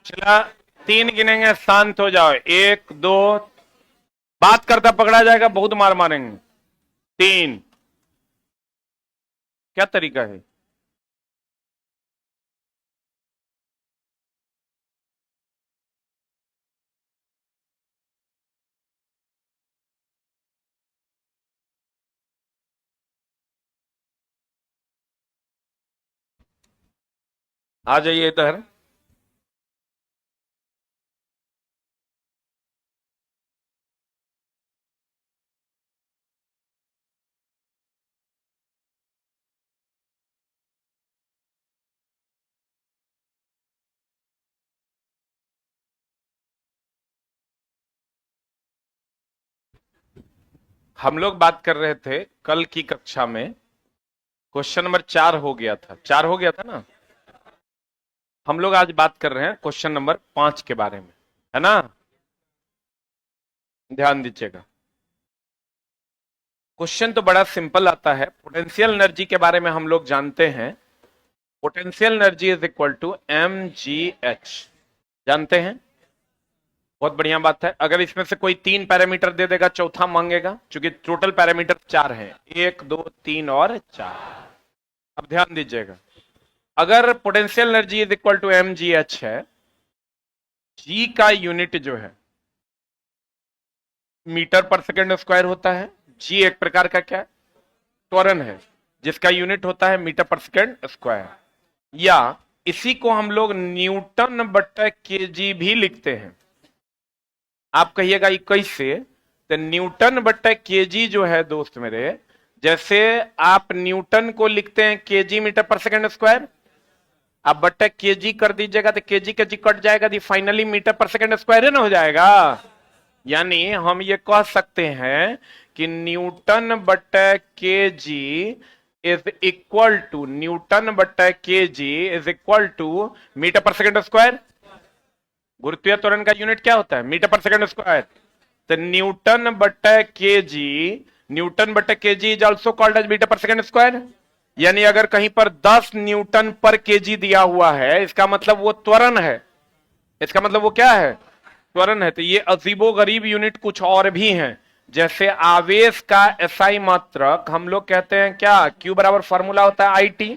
चला, 3 गिनेंगे, शांत हो जाओ। 1 2, बात करता पकड़ा जाएगा, बहुत मार मारेंगे। 3। क्या तरीका है? आ जाइए इधर। हम लोग बात कर रहे थे कल की कक्षा में, क्वेश्चन नंबर 4 हो गया था, 4 हो गया था ना। हम लोग आज बात कर रहे हैं क्वेश्चन नंबर 5 के बारे में, है ना। ध्यान दीजिएगा। क्वेश्चन तो बड़ा सिंपल आता है। पोटेंशियल एनर्जी के बारे में हम लोग जानते हैं। Potential energy is equal to mgh, जानते हैं। बहुत बढ़िया बात है। अगर इसमें से कोई 3 पैरामीटर दे देगा, चौथा मांगेगा, क्योंकि टोटल पैरामीटर 4 हैं, 1 2 3 और 4। अब ध्यान दीजिएगा, अगर potential energy is equal to mgh है, जी का यूनिट जो है मीटर पर सेकेंड स्क्वायर होता है। जी एक प्रकार का क्या, त्वरण है, जिसका यूनिट होता है मीटर पर सेकेंड स्क्वायर। या इसी को हम लोग न्यूटन बटा केजी भी लिखते हैं। आप कहिएगा 21 से, तो न्यूटन बटा केजी जो है दोस्त मेरे, जैसे आप न्यूटन को लिखते हैं केजी मीटर पर सेकेंड स्क्वायर, आप बट्टा केजी कर दीजिएगा तो केजी केजी कट जाएगा, तो फाइनली मीटर पर सेकेंड स्क्वायर है ना हो जाएगा। यानी हम ये कह सकते हैं कि न्यूटन बट्टा KG is equal to, Newton बट्टा KG is equal to metre पर सेकेंड स्क्वायर। गुरुत्वीय त्वरण का यूनिट क्या होता है, मीटर पर सेकेंड स्क्वायर। तो न्यूटन बट्टा केजी, न्यूटन बट्टा KG is also called as metre पर सेकेंड स्क्वायर। यानी अगर कहीं पर 10 न्यूटन पर केजी दिया हुआ है, इसका मतलब वो त्वरण है, इसका मतलब वो क्या है, त्वरण है। तो ये अजीबो गरीब यूनिट कुछ और भी हैं, जैसे आवेश का एसआई मात्रक हम लोग कहते हैं क्या, क्यू बराबर फॉर्मूला होता है आईटी।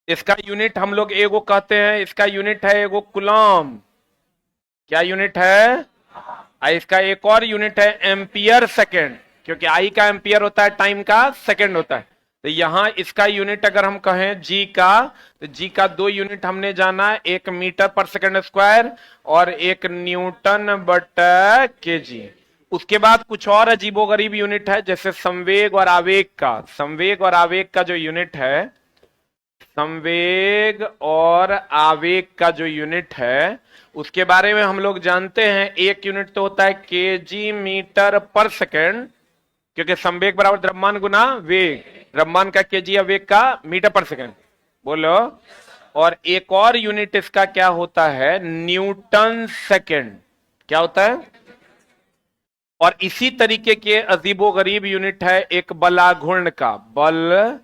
इसका यूनिट हम लोग एगो कहते हैं, इसका यूनिट है एगो कुलॉम। क्या यूनिट है, इसका एक और यूनिट है एम्पियर सेकेंड, क्योंकि आई का एम्पियर होता है, टाइम का सेकेंड होता है। तो यहां इसका यूनिट अगर हम कहें जी का, तो जी का 2 यूनिट हमने जाना, एक मीटर पर सेकेंड स्क्वायर और एक न्यूटन बटा केजी। उसके बाद कुछ और अजीबोगरीब यूनिट है, जैसे संवेग और आवेग का, संवेग और आवेग का जो यूनिट है, संवेग और आवेग का जो यूनिट है, उसके बारे में हम लोग जानते हैं। एक यूनिट तो होता है केजी मीटर पर सेकेंड, क्योंकि संवेग बराबर द्रव्यमान गुना वेग, द्रव्यमान का केजी या वेग का मीटर पर सेकेंड, बोलो। और एक और यूनिट इसका क्या होता है, न्यूटन सेकेंड। क्या होता है, और इसी तरीके के अजीबो गरीब यूनिट है एक बलाघूर्ण का, बल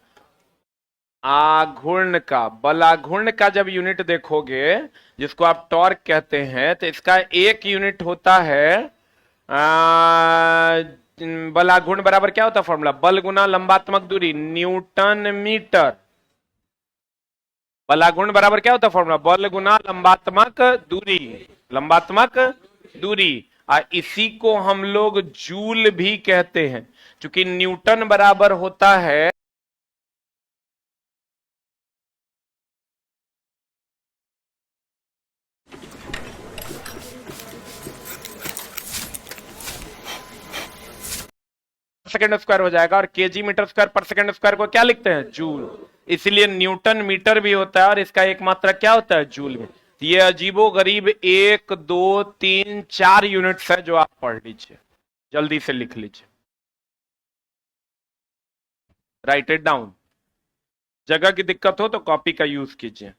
आघूर्ण का। बल आघूर्ण का जब यूनिट देखोगे, जिसको आप टॉर्क कहते हैं, तो इसका एक यूनिट होता है बल आघूर्ण बराबर क्या होता है फॉर्मूला, बल गुना लंबात्मक दूरी, न्यूटन मीटर। बल आघूर्ण बराबर क्या होता है फॉर्मूला, बल गुना लंबात्मक दूरी, लंबात्मक दूरी। इसी को हम लोग जूल भी कहते हैं, क्योंकि न्यूटन बराबर होता है सेकेंड स्क्वायर हो जाएगा, और केजी मीटर स्क्वायर पर सेकेंड स्क्वायर को क्या लिखते हैं, जूल। इसलिए न्यूटन मीटर भी होता है और इसका एक मात्रा क्या होता है, जूल में। ये अजीबो गरीब 1 2 3 4 यूनिट्स है जो आप पढ़ लीजिए, जल्दी से लिख लीजिए, राइट इट डाउन। जगह की दिक्कत हो तो कॉपी का यूज कीजिए।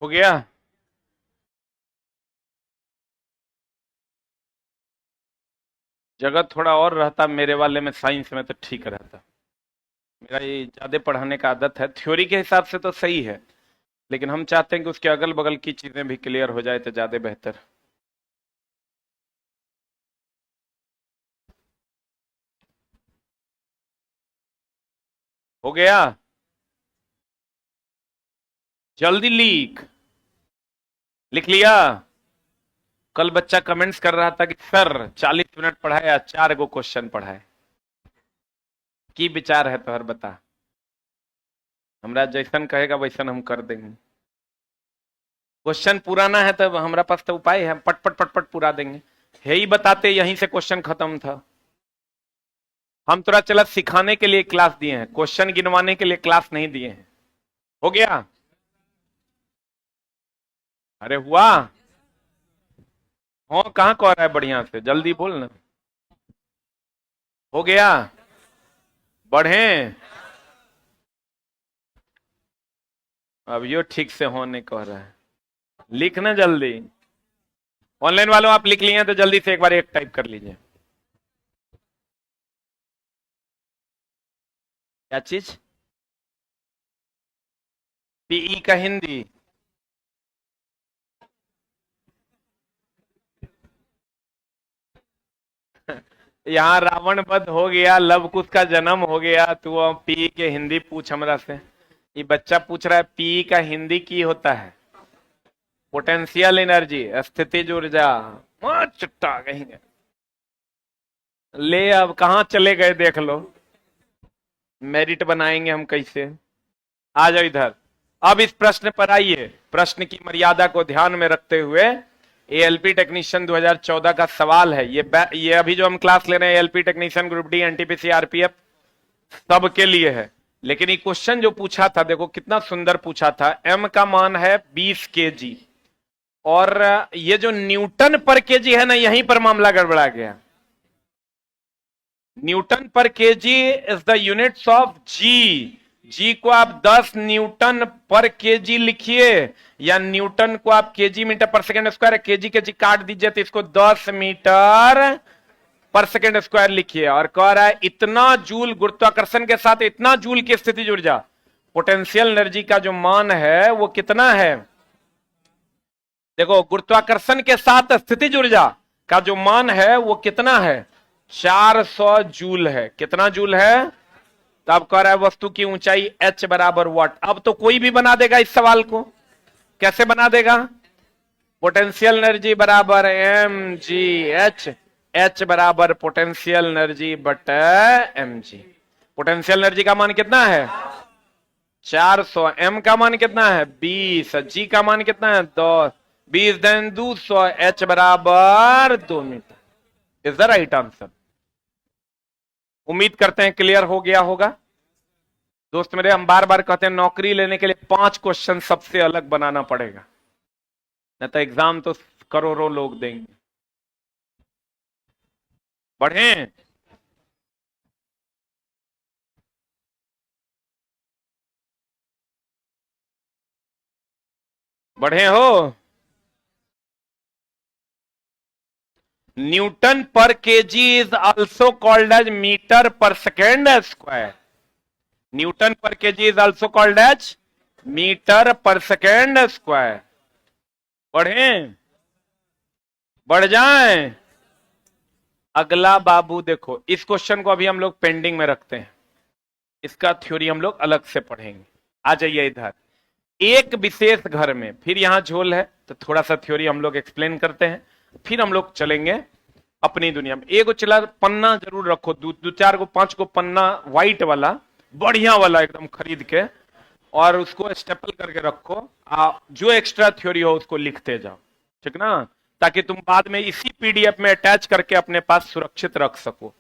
हो गया? जगह थोड़ा और रहता मेरे वाले में, साइंस में, तो ठीक रहता। मेरा ये ज्यादा पढ़ाने का आदत है, थ्योरी के हिसाब से तो सही है, लेकिन हम चाहते हैं कि उसके अगल बगल की चीजें भी क्लियर हो जाए तो ज्यादा बेहतर। हो गया? जल्दी लिख लिया? कल बच्चा कमेंट्स कर रहा था कि सर 40 मिनट पढ़ाया, 4 गो क्वेश्चन पढ़ाए। की विचार है तो हर बता, हमरा जैसन कहेगा वैसन हम कर देंगे। क्वेश्चन पुराना है तब हमारा पास तो उपाय है, पट पट पट पट पूरा देंगे। है ही बताते यहीं से क्वेश्चन खत्म था। हम थोड़ा चला सिखाने के लिए क्लास दिए हैं, क्वेश्चन गिनवाने के लिए क्लास नहीं दिए हैं। हो गया? अरे हुआ? हाँ, कहाँ कह रहा है बढ़िया से, जल्दी बोल ना। हो गया? बढ़े? अब यो ठीक से होने कह रहा है, लिखना जल्दी। ऑनलाइन वालों आप लिख लिए हैं तो जल्दी से एक बार एक टाइप कर लीजिए। क्या चीज? पीई का हिंदी? यहाँ रावण वध हो गया, लव कुश का जन्म हो गया, तू अब पी के हिंदी पूछ हमरा से। ये बच्चा पूछ रहा है पी का हिंदी की होता है? पोटेंशियल एनर्जी, स्थितिज ऊर्जा। चुट्टा कहेंगे। ले अब कहाँ चले गए देख लो, मेरिट बनाएंगे हम कैसे। आ जाओ इधर। अब इस प्रश्न पर आइए। प्रश्न की मर्यादा को ध्यान में रखते हुए एएलपी टेक्नीशियन 2014 का सवाल है। ये अभी जो हम क्लास ले रहे हैं ALP technician group D NTPC RPF सबके लिए है। लेकिन ये क्वेश्चन जो पूछा था देखो कितना सुंदर पूछा था। एम का मान है 20 केजी और ये जो न्यूटन पर केजी है ना, यहीं पर मामला गड़बड़ा गया। न्यूटन पर KG is the units of G. G को आप 10 न्यूटन पर केजी लिखिए, या न्यूटन को आप केजी मीटर पर सेकेंड स्क्वायर, केजी केजी काट दीजिए तो इसको 10 मीटर पर सेकेंड स्क्वायर लिखिए। और कह रहा है इतना जूल गुरुत्वाकर्षण के साथ इतना जूल की स्थितिज ऊर्जा, पोटेंशियल एनर्जी का जो मान है वो कितना है। देखो गुरुत्वाकर्षण के साथ स्थितिज ऊर्जा का जो मान है वो कितना है, 400 जूल है। कितना जूल है? तो अब कह रहा है वस्तु की ऊंचाई h बराबर वाट। अब तो कोई भी बना देगा इस सवाल को। कैसे बना देगा? पोटेंशियल एनर्जी बराबर एम जी एच, एच बराबर पोटेंशियल एनर्जी बटे एम जी। पोटेंशियल एनर्जी का मान कितना है? 400। एम का मान कितना है? 20। जी का मान कितना है? 10। 20 देन 200। एच बराबर 2 meter. Is the right answer. उम्मीद करते हैं क्लियर हो गया होगा। दोस्त मेरे, हम बार बार कहते हैं नौकरी लेने के लिए 5 क्वेश्चन सबसे अलग बनाना पड़ेगा, नहीं तो एग्जाम तो करोड़ों लोग देंगे। बढ़े? बढ़े हो? न्यूटन पर KG is also called as metre पर सेकेंड स्क्वायर। न्यूटन पर KG is also called as metre पर सेकेंड स्क्वायर। बढ़े? बढ़ जाएं? अगला बाबू देखो, इस क्वेश्चन को अभी हम लोग पेंडिंग में रखते हैं, इसका थ्योरी हम लोग अलग से पढ़ेंगे। आ जाइए इधर। एक विशेष घर में, फिर यहां झोल है तो थोड़ा सा थ्योरी हम लोग एक्सप्लेन करते हैं, फिर हम लोग चलेंगे अपनी दुनिया में। एक चला पन्ना जरूर रखो, दो 4 को 5 को पन्ना व्हाइट वाला बढ़िया वाला एकदम खरीद के, और उसको स्टेपल करके रखो। जो एक्स्ट्रा थ्योरी हो उसको लिखते जाओ, ठीक ना, ताकि तुम बाद में इसी पीडीएफ में अटैच करके अपने पास सुरक्षित रख सको।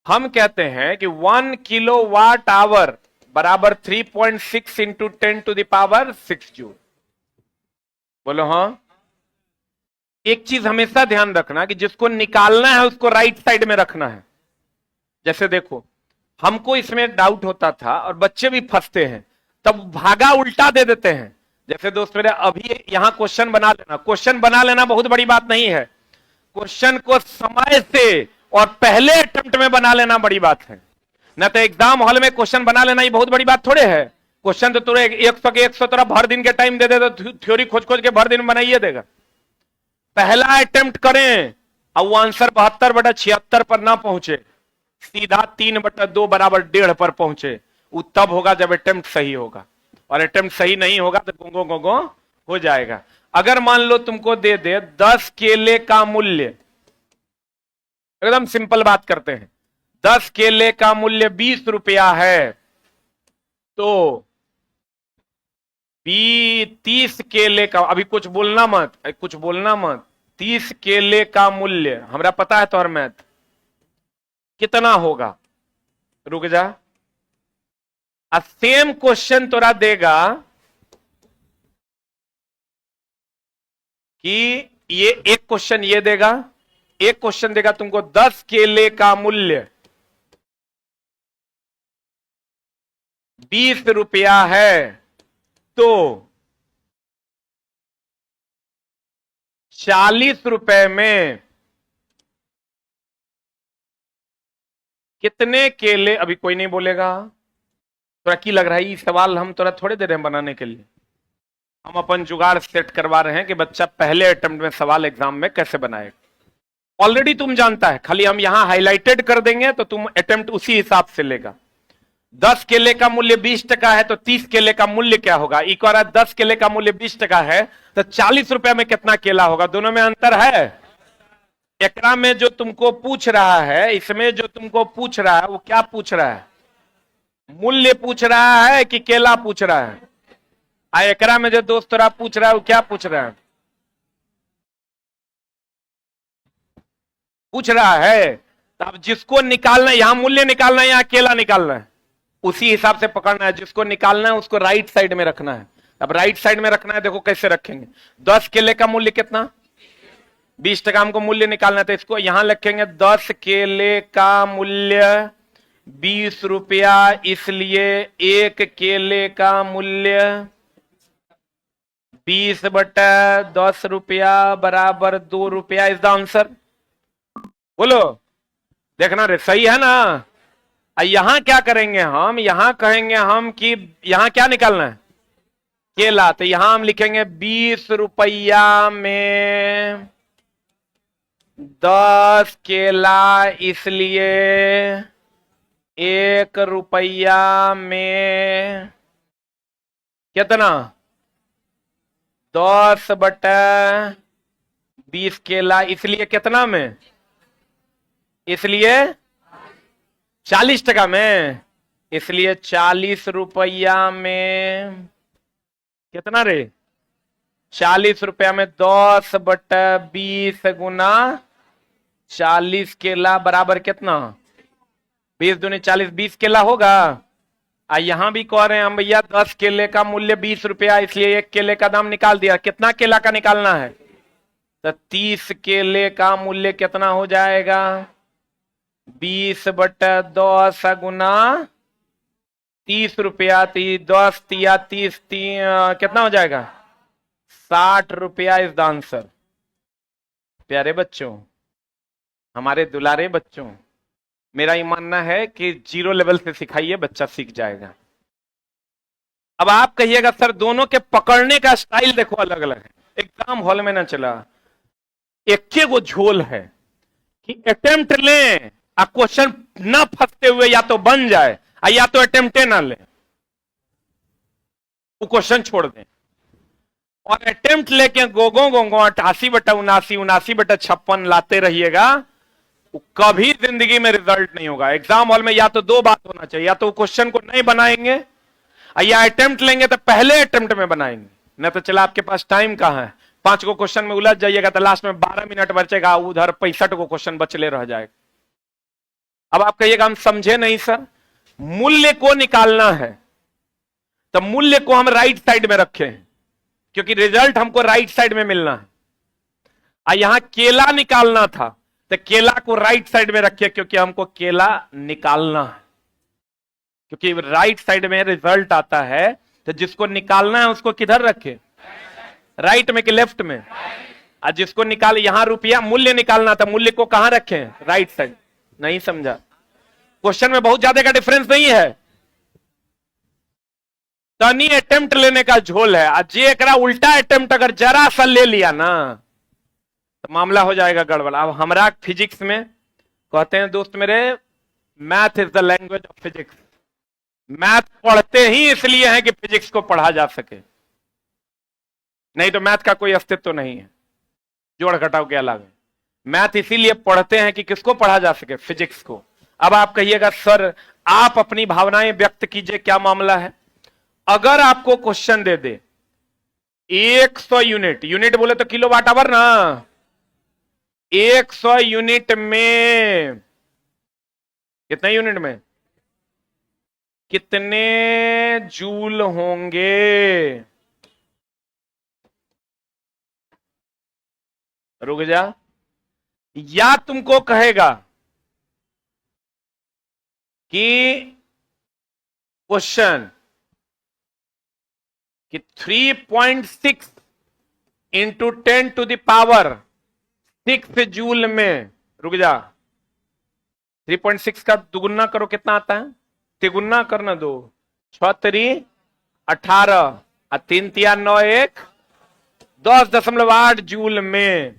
हम कहते हैं कि 1 किलोवाट आवर बराबर 3.6 into 10 to the power 6 joule. बोलो हाँ। एक चीज हमेशा ध्यान रखना कि जिसको निकालना है उसको राइट साइड में रखना है। जैसे देखो, हमको इसमें डाउट होता था और बच्चे भी फंसते हैं, तब भागा उल्टा दे देते हैं, जैसे दोस्त मेरे अभी यहां क्वेश्चन बना लेना, क्वेश्चन बना लेना बहुत बड़ी बात नहीं है, क्वेश्चन को समय से और पहले अटेम्प्ट में बना लेना बड़ी बात है। न तो एग्जाम हॉल में क्वेश्चन बना लेना ये बहुत बड़ी बात थोड़े है। क्वेश्चन तो तुरंत 100 के 100 तरह भर दिन के टाइम दे दे तो थ्योरी खोज खोज के भर दिन बनाइए देगा। पहला अटेम्प्ट करें और वो आंसर 72/76 पर ना पहुंचे, सीधा 3/2 बराबर 1.5 पर पहुंचे, वो तब होगा जब अटेम्प्ट सही होगा। और अटेम्प्ट सही नहीं होगा तो गोंगो गोंगो हो जाएगा। अगर मान लो तुमको दे दे 10 केले का मूल्य, एकदम सिंपल बात करते हैं, 10 केले का मूल्य 20 रुपया है, तो 30 केले का, अभी कुछ बोलना मत, 30 केले का मूल्य हमरा पता है तोहर मैथ कितना होगा। रुक जा, सेम क्वेश्चन तोरा देगा कि ये एक क्वेश्चन ये देगा, एक क्वेश्चन देगा तुमको 10 केले का मूल्य 20 रुपया है, तो 40 रुपए में कितने केले, अभी कोई नहीं बोलेगा। तोरा की लग रहा है ये सवाल हम तोरा थोड़े दे रहे हैं बनाने के लिए, हम अपन जुगाड़ सेट करवा रहे हैं कि बच्चा पहले अटेम्प्ट में सवाल एग्जाम में कैसे बनाए। ऑलरेडी तुम जानता है, खाली हम यहां हाईलाइटेड कर देंगे तो तुम अटेम्प्ट उसी हिसाब से लेगा। 10 केले का मूल्य 20 टका है तो 30 केले का मूल्य क्या होगा। एक और 10 केले का मूल्य 20 टका है तो 40 रुपए में कितना केला होगा, दोनों में अंतर है। एकरा में जो तुमको पूछ रहा है, इसमें जो तुमको पूछ रहा है वो क्या पूछ रहा है, मूल्य पूछ रहा है कि केला पूछ रहा है। एकरा में जो दोस्त तोरा पूछ रहा है वो क्या पूछ रहा है, पूछ रहा है। तो अब जिसको निकालना है, यहां मूल्य निकालना है, यहां केला निकालना है, उसी हिसाब से पकड़ना है। जिसको निकालना है उसको राइट साइड में रखना है। अब राइट साइड में रखना है, देखो कैसे रखेंगे। 10 केले का मूल्य कितना, 20 टका हमको मूल्य निकालना है, तो इसको यहां लिखेंगे 10 केले का मूल्य 20 रुपया, इसलिए एक केले का मूल्य 20/10 रुपया बराबर 2 रुपया इज द आंसर। बोलो, देखना रे सही है ना। यहां क्या करेंगे हम, यहां कहेंगे हम कि यहां क्या निकालना है, केला, तो यहां हम लिखेंगे 20 रुपया में 10 केला, इसलिए 1 रुपया में कितना, 10/20 केला, इसलिए कितना में, इसलिए 40 टका में, इसलिए 40 रुपया में कितना रे, 40 रुपया में 10/20 गुना 40 केला बराबर कितना, 20 दूनी 40, 20 केला होगा। यहां भी कह रहे हैं हम भैया 10 केले का मूल्य 20 रुपया, इसलिए एक केले का दाम निकाल दिया। कितना केला का निकालना है, तो 30 केले का मूल्य कितना हो जाएगा, 20/10 गुना 30 रुपया, 10 तिया 30, कितना हो जाएगा, 60 रुपया इज द आंसर। प्यारे बच्चों, हमारे दुलारे बच्चों, मेरा ये मानना है कि 0 लेवल से सिखाइए, बच्चा सीख जाएगा। अब आप कहिएगा सर दोनों के पकड़ने का स्टाइल देखो अलग अलग है, एग्जाम हॉल में ना चला। एक वो झोल है कि अटेम्प्ट लें और क्वेश्चन ना फंसते हुए या तो बन जाए या तो अटेम्प्टे ना लें, वो क्वेश्चन छोड़ दें। और अटेम्प्ट लेके गोगो गोंगो 88/79, 79/56 लाते रहिएगा, कभी जिंदगी में रिजल्ट नहीं होगा। एग्जाम हॉल में या तो 2 बात होना चाहिए, या तो क्वेश्चन को नहीं बनाएंगे या अटेम्प्ट लेंगे तो पहले अटेम्प्ट में बनाएंगे। नहीं तो चला आपके पास टाइम कहां है, 5 को क्वेश्चन में उलझ जाइएगा तो लास्ट में 12 मिनट बचेगा, उधर 65 को क्वेश्चन बचले रह जाएगा। अब आप कहिएगा हम समझे नहीं सर, मूल्य को निकालना है तो मूल्य को हम राइट साइड में रखे हैं क्योंकि रिजल्ट हमको राइट साइड में मिलना है। यहां केला निकालना था तो केला को राइट साइड में रखिए क्योंकि हमको केला निकालना है, क्योंकि राइट साइड में रिजल्ट आता है तो जिसको निकालना है उसको किधर रखे, राइट में कि लेफ्ट में? और जिसको निकाल, यहां रुपया मूल्य निकालना था, मूल्य को कहां रखें, राइट साइड। नहीं समझा? क्वेश्चन में बहुत ज्यादा का डिफरेंस नहीं है, तनी अटेम्प्ट लेने का झोल है। आज जे एकरा उल्टा अटेम्प्ट अगर जरा सा ले लिया ना तो मामला हो जाएगा गड़बड़। अब हमरा फिजिक्स में कहते हैं दोस्त मेरे, math is the language of physics. Math पढ़ते ही इसलिए है कि फिजिक्स को पढ़ा जा सके, नहीं तो मैथ का कोई अस्तित्व तो नहीं है जोड़ घटाव के अलावा। मैथ इसीलिए पढ़ते हैं कि किसको पढ़ा जा सके, फिजिक्स को। अब आप कहिएगा सर आप अपनी भावनाएं व्यक्त कीजिए, क्या मामला है? अगर आपको क्वेश्चन दे दे 100 यूनिट, यूनिट बोले तो किलो वाट आवर ना, 100 यूनिट में कितने यूनिट में कितने जूल होंगे? रुक जा। या तुमको कहेगा कि क्वेश्चन कि 3.6 into 10 to the power 6 joule में, रुक जा, 3.6 का दुगुना करो कितना आता है, तिगुना करना दो, 6 3 18 और 3 3 9 1 10.8 जूल में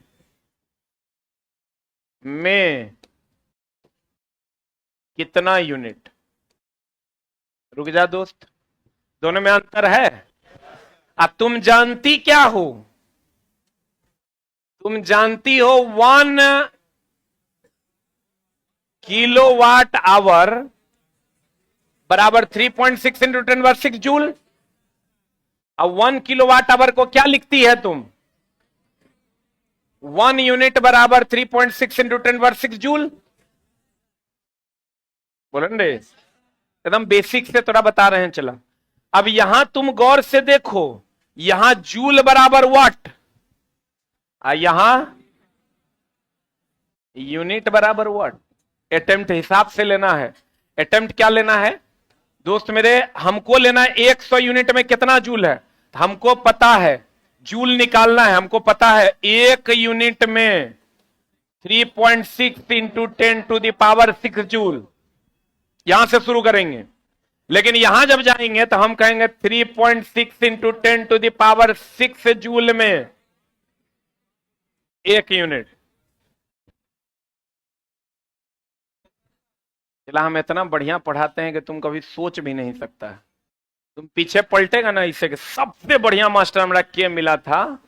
कितना यूनिट? रुक जा दोस्त, दोनों में अंतर है। अब तुम जानती क्या हो? तुम जानती हो 1 किलोवाट आवर बराबर 3.6 इंटू 10⁻6 जूल। अब 1 किलोवाट आवर को क्या लिखती है तुम? 1 यूनिट बराबर 3.6 इंटू 10⁻6 जूल। बोले रे, एकदम बेसिक से थोड़ा बता रहे हैं। चला, अब यहां तुम गौर से देखो, यहां जूल बराबर वाट, यहां यूनिट बराबर वाट। अटेम्प्ट हिसाब से लेना है। अटेम्प्ट क्या लेना है दोस्त मेरे? हमको लेना है 100 यूनिट में कितना जूल है। हमको पता है जूल निकालना है, हमको पता है 1 यूनिट में 3.6 into 10 to the power 6 joule. यहां से शुरू करेंगे, लेकिन यहां जब जाएंगे तो हम कहेंगे 3.6 into 10 to the power 6 joule में 1 यूनिट। चला, हम इतना बढ़िया पढ़ाते हैं कि तुम कभी सोच भी नहीं सकता है। तुम पीछे पलटेगा ना इससे कि सबसे बढ़िया मास्टर हमरा के मिला था,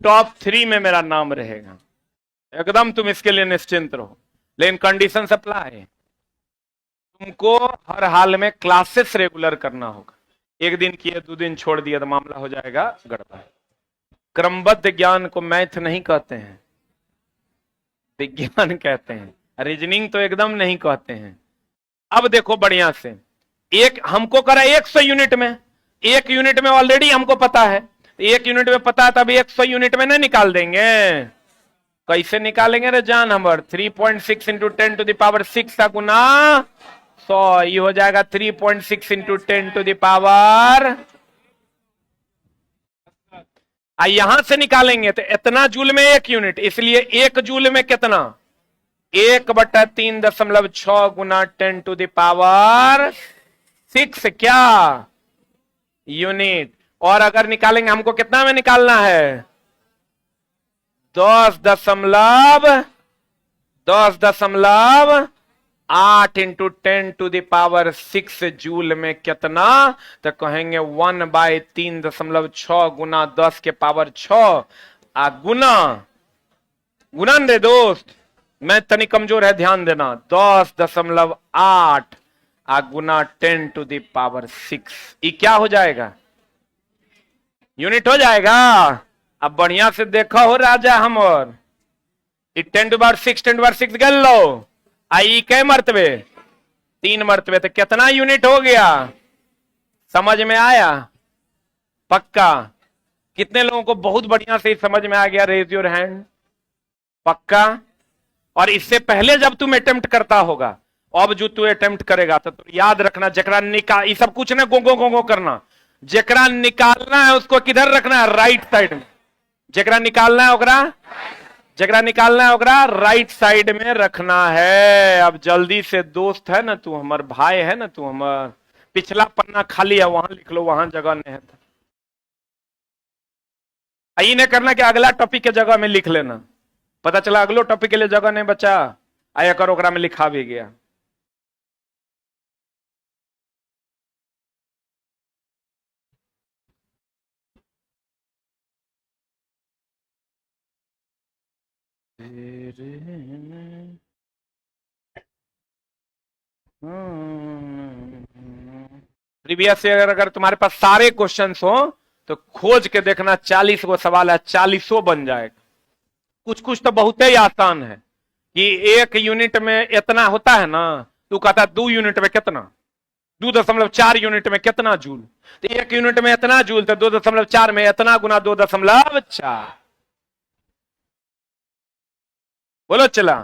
टॉप 3 में मेरा नाम रहेगा। एकदम तुम इसके लिए निश्चिंत रहो, लेकिन कंडीशन अप्लाई, तुमको हर हाल में क्लासेस रेगुलर करना होगा। एक दिन किए 2 दिन छोड़ दिया तो मामला हो जाएगा गड़बड़। क्रमबद्ध ज्ञान को मैथ नहीं कहते हैं, विज्ञान कहते हैं। रीजनिंग तो एकदम नहीं कहते हैं। अब देखो बढ़िया से, एक हमको करा 100 यूनिट में, 1 यूनिट में ऑलरेडी हमको पता है, 1 यूनिट में पता है तब 100 यूनिट में नहीं निकाल देंगे। कैसे निकालेंगे रे जान हमर? 3.6 इंटू 10 टू द पावर 6 का गुना 100, ये हो जाएगा 3.6 इंटू 10 टू द पावर। यहां से निकालेंगे तो इतना जूल में 1 यूनिट, इसलिए 1 जूल में कितना? 1/3.6 गुना 10 टू द पावर 6 क्या यूनिट। और अगर निकालेंगे हमको कितना में निकालना है? 10.8 into 10 to the power 6 joule में कितना? तो कहेंगे 1/3.6 गुना 10 के पावर 6 गुना रे दोस्त, मैं तनी कमजोर है ध्यान देना, 10.8 गुना 10 टू द पावर 6। ये क्या हो जाएगा? यूनिट हो जाएगा। अब बढ़िया से देखा हो राजा हम, और 10 टू पावर 6 गल लो, आई कै मर्तबे? 3 मर्तबे, तो कितना यूनिट हो गया? समझ में आया? पक्का? कितने लोगों को बहुत बढ़िया से समझ में आ गया? Raise your hand. पक्का? और इससे पहले जब तुम अटेम्प्ट करता होगा अब जो तू अटेम्प्ट करेगा तो याद रखना, जकरा निकाल, ये सब कुछ ना गोंगो गोंगो करना, जकरा निकालना है उसको किधर रखना है, राइट साइड में। जकरा निकालना है ओकरा, जकरा निकालना है ओकरा राइट साइड में रखना है। अब जल्दी से, दोस्त है ना तू, हमार भाई है ना तू, हमार पिछला पन्ना खाली है, वहां लिख लो, वहां जगह नहीं है। यही नहीं करना कि अगला टॉपिक के जगह में लिख लेना, पता चला अगलो टॉपिक के लिए जगह नहीं बचा, आया कर ओकरा में लिखा भी गया। प्रीवियस ईयर अगर तुम्हारे पास सारे क्वेश्चंस हो तो खोज के देखना, 40 को सवाल है, 40 बन जाएगा। कुछ कुछ तो बहुत ही आसान है कि एक यूनिट में इतना होता है ना, तू कहता 2 यूनिट में कितना, 2.4 यूनिट में कितना जूल, तो 1 यूनिट में इतना जूल, तो 2.4 में इतना गुना 2.4। बोलो चला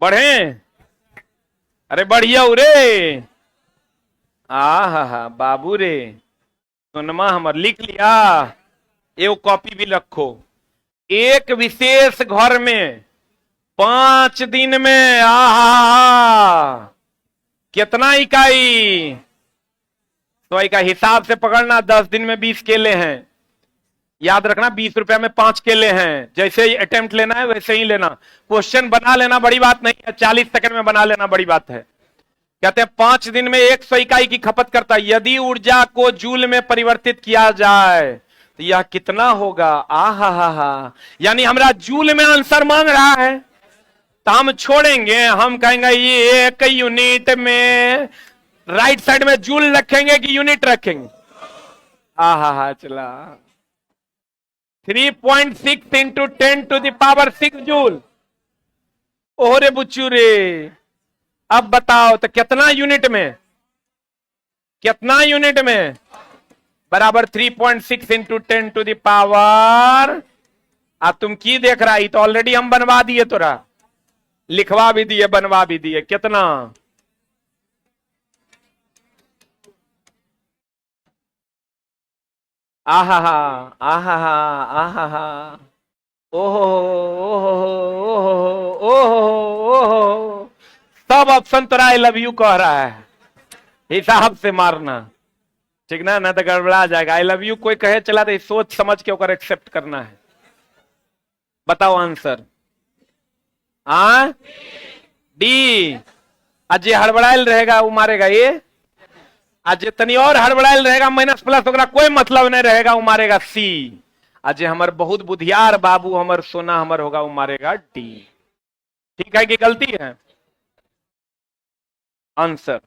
बढ़े, अरे बढ़िया रे, हा बाबू रे, सोनमा हमर लिख लिया, एगो कॉपी भी रखो। एक विशेष घर में 5 दिन में कितना इकाई, तो इकाई हिसाब से पकड़ना, 10 दिन में 20 केले हैं, याद रखना 20 रुपया में 5 केले हैं। जैसे ही अटेम्प्ट लेना है वैसे ही लेना, क्वेश्चन बना लेना बड़ी बात नहीं है, 40 सेकंड में बना लेना बड़ी बात है। कहते हैं 5 दिन में 100 इकाई की खपत करता है, यदि ऊर्जा को जूल में परिवर्तित किया जाए तो यह कितना होगा। हा, यानी हमारा जूल में आंसर मांग रहा है, तो हम छोड़ेंगे, हम कहेंगे ये 1 यूनिट में राइट साइड में जूल रखेंगे कि यूनिट रखेंगे। हा चला 3.6 इंटू 10⁻⁶ जूल। ओरे बुच्चू रे, अब बताओ तो कितना यूनिट में, कितना यूनिट में, बराबर 3.6 इंटू 10⁻। तुम की देख रहा है, तो ऑलरेडी हम बनवा दिए, तोरा लिखवा भी दिए, बनवा भी दिए। कितना, आहा ओहो ओहो, सब ऑप्शन तोरा आई लव यू कह रहा है, हिसाब से मारना, ठीक ना, तो गड़बड़ा जाएगा। आई लव यू कोई कहे चला तो सोच समझ के ओकर एक्सेप्ट करना है। बताओ आंसर, डी। आज ये हड़बड़ाइल रहेगा वो मारेगा, ये आज तनी और हड़बड़ाइल रहेगा, माइनस प्लस होगा, कोई मतलब नहीं रहेगा, वो मारेगा सी। आज हमर बहुत बुधियार बाबू, हमर सोना हमर होगा, वो मारेगा डी। ठीक है कि गलती है आंसर।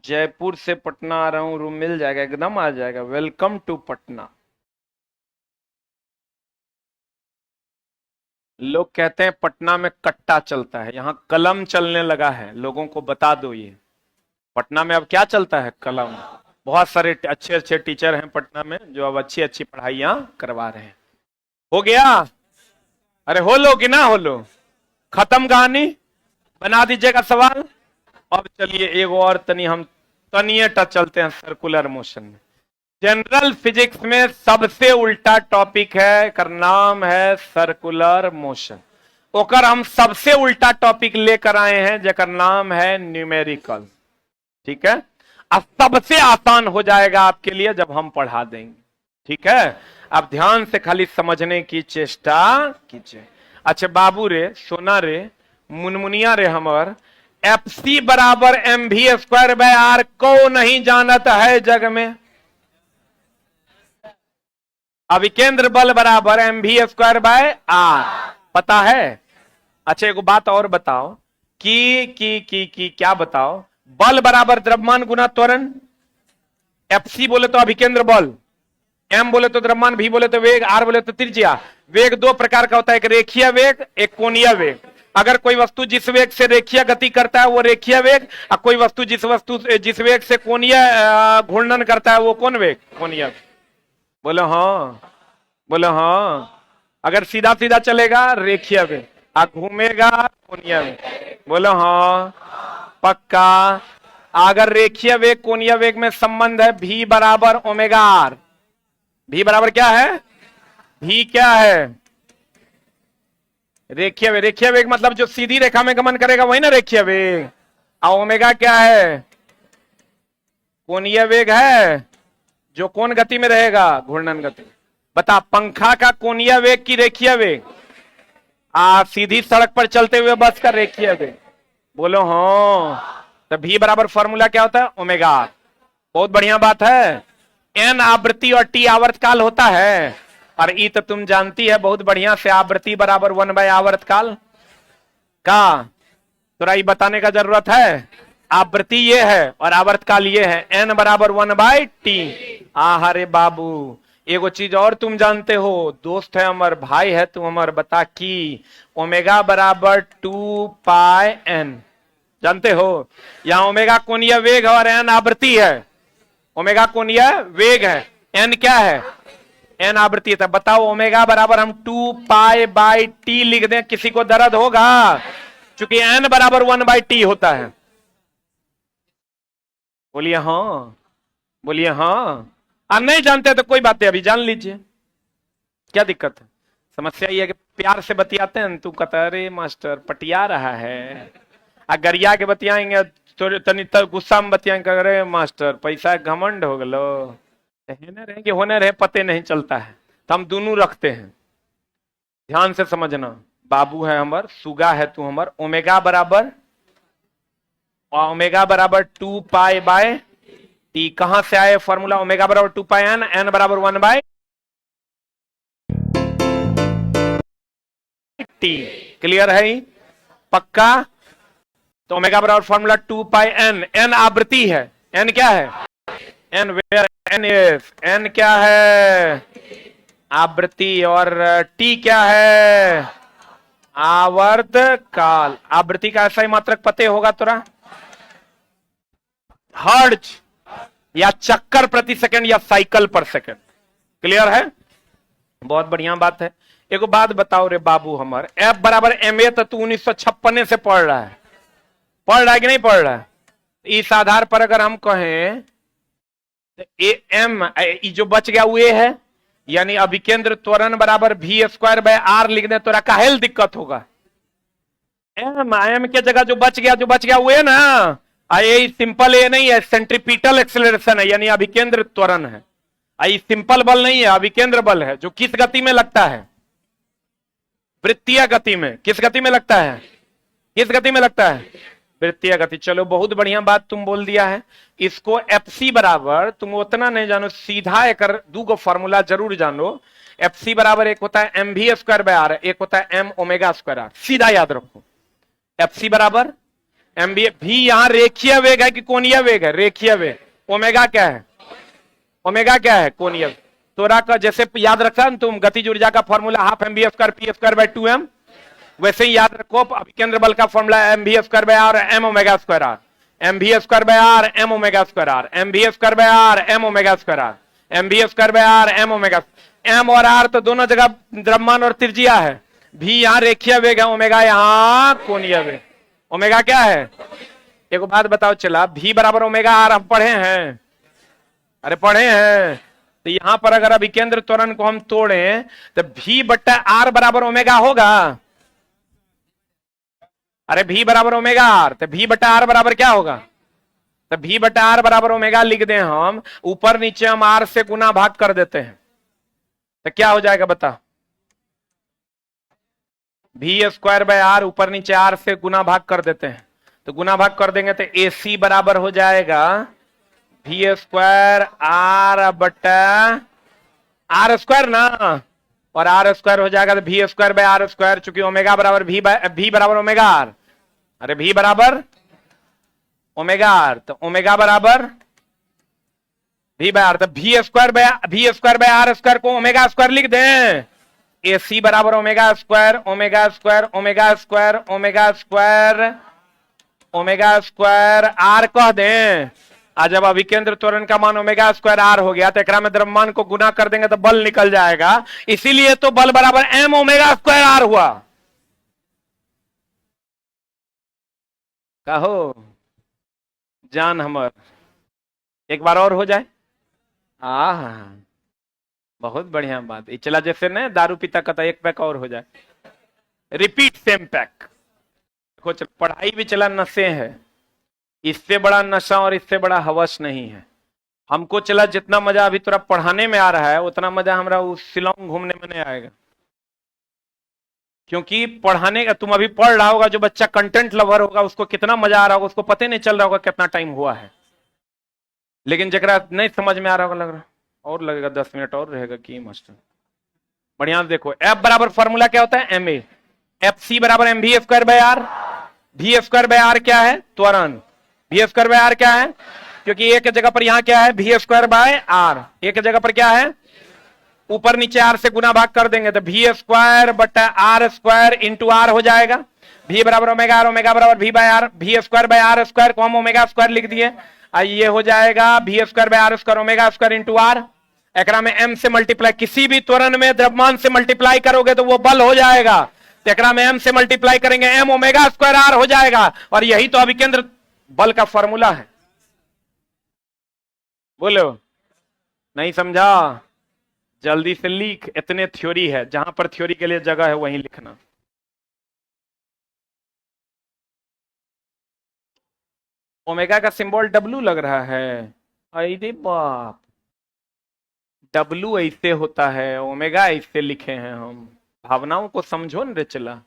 जयपुर से पटना आ रहा हूं, रूम मिल जाएगा, एकदम आ जाएगा, वेलकम टू पटना। लोग कहते हैं पटना में कट्टा चलता है, यहाँ कलम चलने लगा है, लोगों को बता दो ये पटना में अब क्या चलता है, कलम। बहुत सारे अच्छे अच्छे टीचर हैं पटना में जो अब अच्छी अच्छी पढ़ाइयां करवा रहे हैं। हो गया, अरे हो लो कि ना हो लो, खत्म कहानी, बना दीजिएगा सवाल। अब चलिए एक और तनी हम तनिए टच चलते हैं सर्कुलर मोशन में। जनरल फिजिक्स में सबसे उल्टा टॉपिक है, कर नाम है सर्कुलर मोशन। ओकर हम सबसे उल्टा टॉपिक लेकर आए हैं जेकर नाम है न्यूमेरिकल। ठीक है, अब सबसे आसान हो जाएगा आपके लिए जब हम पढ़ा देंगे। ठीक है, आप ध्यान से खाली समझने की चेष्टा कीजिए। अच्छा बाबू रे, सोना रे, मुनमुनिया रे, हमर FC बराबर mv²/r को नहीं जानत है जग में। अभिकेंद्र बल बराबर mv²/r पता है। अच्छा एक बात और बताओ कि क्या बताओ, बल बराबर द्रव्यमान गुना त्वरण। FC बोले तो अभिकेंद्र बल, M बोले तो द्रव्यमान, V बोले तो वेग, R बोले तो त्रिज्या। वेग 2 प्रकार का होता है, एक रेखीय वेग, एक कोणीय वेग। अगर कोई वस्तु जिस वेग से रेखीय गति करता है वो रेखीय वेग, और कोई वस्तु जिस वेग से कोणीय घूर्णन करता है वो कौन वेग, कोणीय। बोलो हाँ, बोलो हाँ। अगर सीधा सीधा चलेगा रेखीय वेग, घूमेगा कोणीय वेग। बोलो हाँ पक्का। अगर रेखीय वेग कोणीय वेग में संबंध है v बराबर ओमेगा आर, v बराबर क्या है, v क्या है, रेखीय वेग। रेखीय वेग मतलब जो सीधी रेखा में गमन करेगा वही ना रेखीय वेग। और ओमेगा क्या है, कोणीय वेग है, जो कौन गति में रहेगा, घूर्णन गति। बता पंखा का कोणीय वेग की रेखीय वेग, सीधी सड़क पर चलते हुए बस का रेखीय वेग। बोलो हाँ। तो v बराबर फॉर्मूला क्या होता है, ओमेगा आर। बहुत बढ़िया बात है। n आवृत्ति और t आवर्तकाल होता है, और ई तो तुम जानती है बहुत बढ़िया से, आवृत्ति बराबर 1 आवर्तकाल का। थोड़ा ये बताने का जरूरत है। आवृत्ति ये है और आवर्तकाल ये है, n बराबर 1/t। अरे बाबू एगो चीज और तुम जानते हो, दोस्त है अमर, भाई है तू अमर, बता कि ओमेगा बराबर 2πn, जानते हो। यहां ओमेगा कोणीय वेग है और n आवृत्ति है। ओमेगा कोणीय वेग है, n क्या है, n आवृत्ति है। तब बताओ ओमेगा बराबर हम 2π/t लिख दें, किसी को दर्द होगा, क्योंकि n बराबर 1/t होता है। बोलिए हाँ, बोलिए हाँ। आप नहीं जानते तो कोई बात नहीं, अभी जान लीजिए, क्या दिक्कत है। समस्या ये है कि प्यार से बतियाते हैं, तू कहता अरे मास्टर पटिया रहा है, गरिया के बतियाएंगे तो तनी गुस्सा में बतियाएंगे, अरे मास्टर पैसा घमंड हो गलो। हेनर है कि होनर है पते नहीं चलता है, तो हम दोनों रखते हैं। ध्यान से समझना, बाबू है हमर, सुगा है तू हमर। ओमेगा बराबर 2π/t। कहां से आए फॉर्मूला, ओमेगा बराबर 2πn, n बराबर 1/t। क्लियर है, पक्का। तो ओमेगा बराबर फॉर्मूला 2πn, n आवृत्ति है, n क्या है, n where n is, n क्या है, आवृत्ति, और t क्या है, आवर्तकाल। आवृत्ति का ऐसा ही मात्रक पते होगा तोरा, हर्ट्ज या चक्कर प्रति सेकंड या साइकिल पर सेकंड। क्लियर है, बहुत बढ़िया बात है। एक बात बताओ रे बाबू हमर, F बराबर ma तो तू 1956 से पढ़ रहा है, पढ़ रहा है कि नहीं पढ़ रहा है। इस आधार पर अगर हम कहें m जो बच गया वो है, यानी अभिकेंद्र त्वरण बराबर v²/r लिख दे, तो काहेल दिक्कत होगा। m के जगह जो बच गया वो है ना, ये सिंपल ये नहीं है, सेंट्रीपिटल एक्सेलरेशन है, यानी अभिकेंद्र त्वरण है। ये सिंपल बल नहीं है, अभिकेंद्र बल है, जो किस गति में लगता है, वृत्तीय गति में। किस गति में लगता है, किस गति में लगता है, वृत्तीय गति। चलो बहुत बढ़िया बात तुम बोल दिया है। इसको एफसी बराबर, तुम उतना नहीं जानो, सीधा एक दो फॉर्मूला जरूर जानो। एफसी बराबर एक होता है mv²/r, एक होता है m ओमेगा²r, सीधा याद रखो। एफसी बराबर mv, भी यहां रेखीय वेग है कि कोणीय वेग है, रेखीय वेग। ओमेगा क्या है, ओमेगा क्या है, कोणीय। तोरा का जैसे याद रखा ना तुम, गतिज ऊर्जा का फॉर्मूला हाफ mv² p²/2m, वैसे ही याद रखो अभिकेंद्र बल का formula mv²/r m ओमेगा²r, mv²/r m ओमेगा²r, mv²/r m ओमेगा²r, mv²/r m omega. m और r तो दोनों जगह द्रव्यमान और त्रिज्या है, भी यहाँ रेखीय वेग है, ओमेगा यहाँ कोणीय वेग। ओमेगा क्या है, एक बात बताओ, चला v बराबर ओमेगा आर हम पढ़े हैं, अरे पढ़े हैं। तो यहां पर अगर अभिकेंद्र त्वरण को हम तोड़ें तो v/r बराबर ओमेगा होगा। अरे v बराबर ओमेगा आर, तो v/r बराबर क्या होगा, तो v/r बराबर ओमेगा लिख दें हम, ऊपर नीचे हम r से गुना भाग कर देते हैं, तो क्या हो जाएगा बता, v²/r ऊपर नीचे r से गुना भाग कर देते हैं, तो गुना भाग कर देंगे तो AC बराबर हो जाएगा v²r/r² ना, और r² हो जाएगा तो v²/r², चूंकि ओमेगा बराबर v बराबर ओमेगा आर। अरे v बराबर ओमेगा आर, तो ओमेगा बराबर v/r, तो v²/r² को ओमेगा² लिख दें। AC बराबर ओमेगा², ओमेगा² ओमेगा² ओमेगा² ओमेगा² r कह दें, आज जब अभिकेंद्र त्वरण का मान ओमेगा स्क्वायर आर हो गया तो एकरा में द्रव्यमान को गुना कर देंगे तो बल निकल जाएगा, इसीलिए तो बल बराबर एम ओमेगा स्क्वायर आर हुआ। कहो जान हमर एक बार और हो जाए। बहुत बढ़िया बात। ये चला जैसे न दारू पीता कहता एक पैक और हो जाए, रिपीट सेम पैक। देखो पढ़ाई भी चला नशे है, इससे बड़ा नशा और इससे बड़ा हवस नहीं है। हमको चला जितना मजा अभी थोड़ा पढ़ाने में आ रहा है उतना मजा हमरा उस शिलोंग घूमने में नहीं आएगा, क्योंकि पढ़ाने का तुम अभी पढ़ रहा होगा, जो बच्चा कंटेंट लवर होगा उसको कितना मजा आ रहा होगा, उसको पता नहीं चल रहा होगा कितना टाइम हुआ है। लेकिन जरा नहीं समझ में आ रहा होगा, लग रहा और लगेगा 10 मिनट और रहेगा कि मास्टर। बढ़िया देखो, एफ बराबर फॉर्मूला क्या होता है, एम ए। एफ सी बराबर M V square by R. V square by R क्या है, त्वरण। वी स्क्वायर बाय आर क्या है, क्योंकि एक जगह पर यहां क्या है, वी स्क्वायर बाय आर, एक जगह पर क्या है, ऊपर नीचे आर से गुना भाग कर देंगे तो वी स्क्वायर बटा आर स्क्वायर इंटू आर हो जाएगा। वी बराबर ओमेगा आर, ओमेगा बराबर V by R, V square by R square को हम ओमेगा स्क्वायर लिख दिए। ये हो जाएगा V square by R square omega square into R. एकरा में एम से मल्टीप्लाई, किसी भी त्वरण में द्रव्यमान से मल्टीप्लाई करोगे तो वो बल हो जाएगा, तो एकरा में एम से मल्टीप्लाई करेंगे, एम ओमेगा स्क्वायर आर हो जाएगा। और यही तो अभिकेंद्र बल का फॉर्मूला है। बोलो नहीं समझा, जल्दी से लिख, इतने थ्योरी है, जहां पर थ्योरी के लिए जगह है वहीं लिखना। ओमेगा का सिंबल डब्लू लग रहा है, अरे बाप, डब्लू ऐसे होता है, ओमेगा ऐसे लिखे हैं हम। भावनाओं को समझो न रे चला।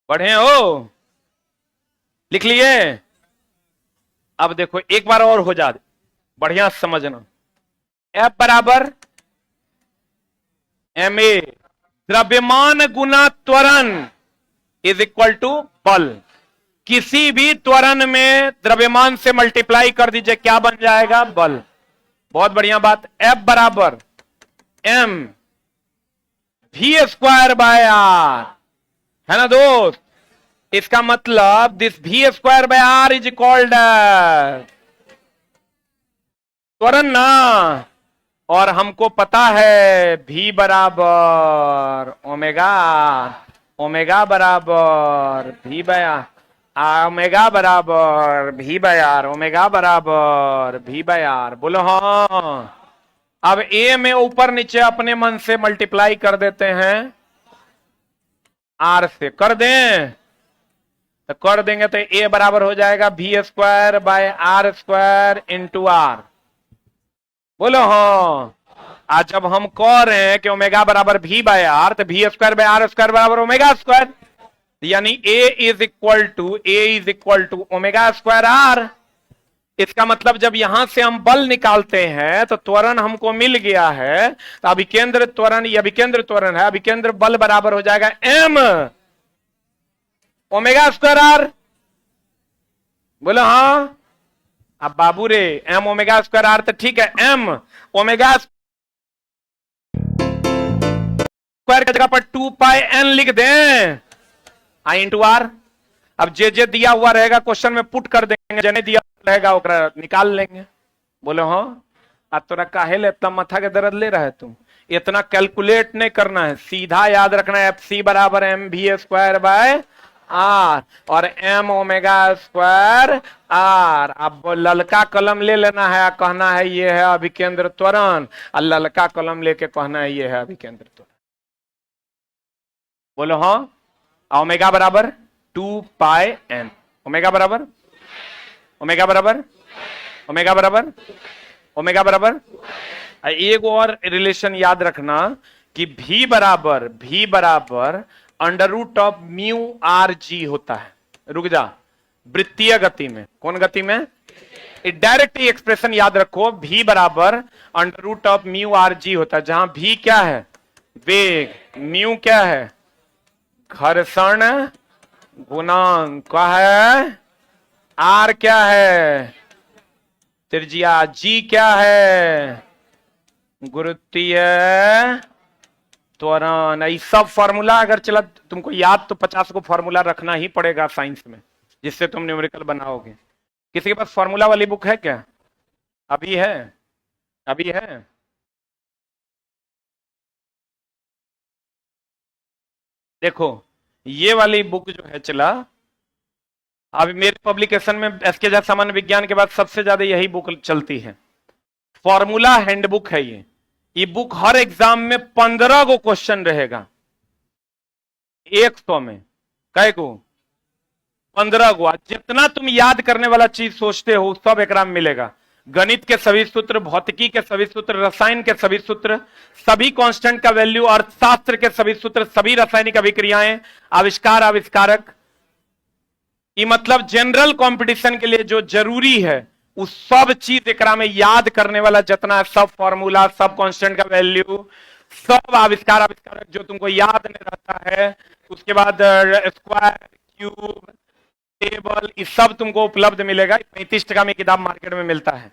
पढ़े हो, लिख लिए। अब देखो एक बार और हो जा, बढ़िया समझना। एफ बराबर एम ए, द्रव्यमान गुना त्वरण इज इक्वल टू बल। किसी भी त्वरण में द्रव्यमान से मल्टीप्लाई कर दीजिए, क्या बन जाएगा, बल। बहुत बढ़िया बात। एफ बराबर M V square by R, है ना दोस्त। इसका मतलब this V square by R is called त्वरण ना, और हमको पता है v बराबर ओमेगा, ओमेगा बराबर v बाय आर, ओमेगा बराबर v बाय आर, ओमेगा बराबर v बाय आर। बोलो हाँ। अब a में ऊपर नीचे अपने मन से मल्टीप्लाई कर देते हैं, r से कर दें तो कर देंगे तो a बराबर हो जाएगा v square by R square into R. बोलो हाँ। आज जब हम कह रहे हैं कि ओमेगा बराबर v बाय आर, तो v square by R square बराबर ओमेगा स्क्वायर, यानी a is equal to omega square R. इसका मतलब जब यहां से हम बल निकालते हैं तो त्वरण हमको मिल गया है, तो अभिकेंद्र त्वरण, ये अभिकेंद्र त्वरण है, अभिकेंद्र बल बराबर हो जाएगा m ओमेगा स्क्वायर आर। बोलो हाँ। अब बाबू रे m ओमेगा स्क्वायर आर तो ठीक है, m ओमेगा स्क्वायर की जगह पर 2 पाई n लिख दें, आई इंटू आर। अब जे दिया हुआ रहेगा क्वेश्चन में पुट कर देंगे, जने दिया रहेगा ओकरा निकाल लेंगे। बोलो हाँ। अब तोरा काहे ले इतना माथा के दर्द ले रहा है, तुम इतना कैलकुलेट नहीं करना है, सीधा याद रखना है एफ सी बराबर M V square by R और एम ओमेगा स्क्वायर आर। अब ललका कलम ले लेना है, कहना है ये है अभिकेंद्र त्वरण, और ललका कलम लेके कहना है ये है अभिकेंद्र त्वरण। बोलो हाँ। ओमेगा बराबर 2 पाई एन, ओमेगा बराबर ओमेगा बराबर ओमेगा बराबर ओमेगा बराबर। एक और रिलेशन याद रखना कि v बराबर under root of mu R G होता है। रुक जा, वृत्तीय गति में, कौन गति में, डायरेक्ट एक्सप्रेशन याद रखो, v बराबर under root of mu R G होता है, जहां v क्या है, वेग, म्यू क्या है, घर्षण गुणांक क्या है, आर क्या है, त्रिज्या, जी क्या है, गुरुत्वीय त्वरण, ये सब फॉर्मूला अगर चला तुमको याद तो 50 को फॉर्मूला रखना ही पड़ेगा साइंस में, जिससे तुम न्यूमेरिकल बनाओगे। किसी के पास फॉर्मूला वाली बुक है क्या? अभी है? अभी है? देखो ये वाली बुक जो है चला, अभी मेरे पब्लिकेशन में एसके झा सामान्य विज्ञान के बाद सबसे ज्यादा यही बुक चलती है, फॉर्मूला हैंडबुक है ये बुक हर एग्जाम में 15 को क्वेश्चन रहेगा, 100 में कै को 15 को। जितना तुम याद करने वाला चीज सोचते हो सब एकरा में मिलेगा। गणित के सभी सूत्र, भौतिकी के सभी सूत्र, रसायन के सभी सूत्र, सभी कांस्टेंट का वैल्यू, अर्थशास्त्र के सभी सूत्र, सभी रासायनिक अभिक्रियाएं, आविष्कार, आविष्कारक, ये मतलब जनरल कंपटीशन के लिए जो जरूरी है उस सब चीज एकरा में याद करने वाला जितना है, सब फॉर्मूला, सब कांस्टेंट का वैल्यू, सब आविष्कार, आविष्कारक जो तुमको याद नहीं रहता है, उसके बाद स्क्वायर, क्यूब, टेबल, ये सब तुमको उपलब्ध मिलेगा। 35 टका में किताब मार्केट में मिलता है।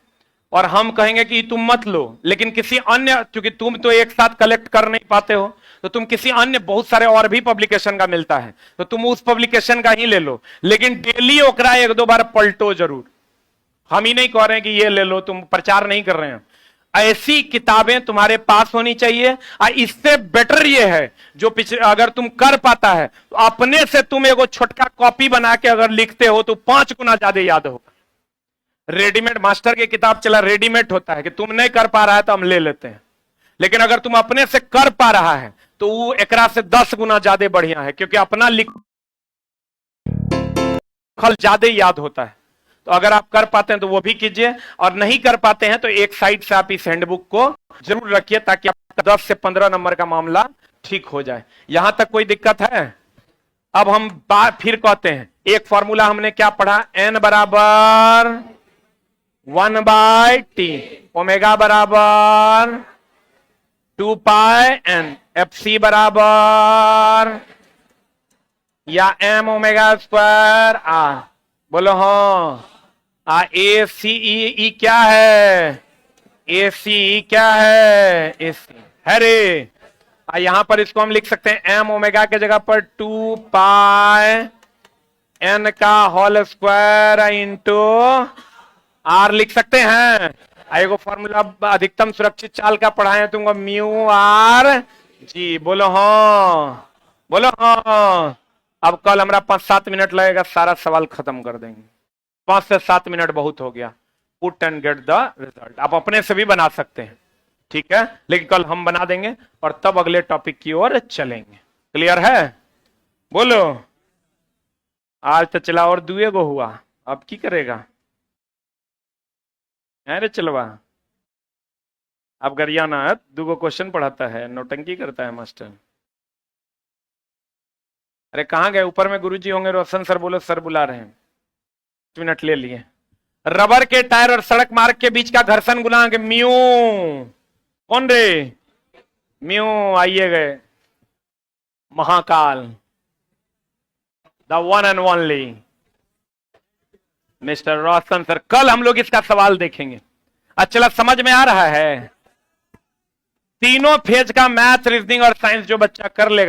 और हम कहेंगे कि तुम मत लो, लेकिन किसी अन्य, क्योंकि तुम तो एक साथ कलेक्ट कर नहीं पाते हो, तो तुम किसी अन्य बहुत सारे और भी पब्लिकेशन का मिलता है, तो तुम उस पब्लिकेशन का ही ले लो, लेकिन डेली ओकरा 1-2 बार पलटो जरूर। हम ही नहीं कह रहे हैं कि ये ले लो, तुम प्रचार नहीं कर रहे हैं। ऐसी किताबें तुम्हारे पास होनी चाहिए। और इससे बेटर ये है जो अगर तुम कर पाता है तो अपने से तुम एगो छोटका कॉपी बना के अगर लिखते हो तो 5 गुना ज्यादा याद होगा। रेडीमेड मास्टर की किताब चला रेडीमेड होता है कि तुम नहीं कर पा रहा है तो हम ले लेते हैं, लेकिन अगर तुम अपने से कर पा रहा है तो वो एकरा से 10 गुना ज्यादा बढ़िया है, क्योंकि अपना लिखल ज्यादा याद होता है। तो अगर आप कर पाते हैं तो वो भी कीजिए, और नहीं कर पाते हैं तो एक साइड से आप इस हैंडबुक को जरूर रखिए ताकि आपका 10 से 15 नंबर का मामला ठीक हो जाए। यहां तक कोई दिक्कत है? अब हम फिर कहते हैं, एक फॉर्मूला हमने क्या पढ़ा, n बराबर 1/t, ओमेगा बराबर 2πn, fc बराबर या m ओमेगा स्क्वायर r। बोलो हाँ। ए सी ई क्या है? ए सी क्या है? ए सी है रे। यहां पर इसको हम लिख सकते हैं m ओमेगा के जगह पर 2π n का होल स्क्वायर इंटू r लिख सकते हैं। एगो फॉर्मूला अधिकतम सुरक्षित चाल का पढ़ाए तुमको, म्यू आर जी। बोलो हाँ, बोलो हाँ। अब कल हमारा 5-7 मिनट लगेगा, सारा सवाल खत्म कर देंगे। 5 से 7 मिनट बहुत हो गया। Put and get the result आप अपने से भी बना सकते हैं, ठीक है, लेकिन कल हम बना देंगे और तब अगले टॉपिक की ओर चलेंगे। क्लियर है? बोलो। आज तो चला और 2 गो हुआ, अब की करेगा? अरे चलवा, अब गरियाना 2 गो क्वेश्चन पढ़ाता है, नौटंकी करता है मास्टर। अरे कहाँ गए? ऊपर में गुरुजी होंगे, रोशन सर बोलो सर बुला रहे हैं। 5 मिनट ले लिए। रबर के टायर और सड़क मार्ग के बीच का घर्षण गुणांक म्यू, कौन रे? म्यू। आइए गए Mahakal, the one and only mister Roshan sir. कल हम लोग इसका सवाल देखेंगे। अच्छा समझ में आ रहा है? तीनों फेज का मैथ, रीजनिंग और साइंस जो बच्चा कर लेगा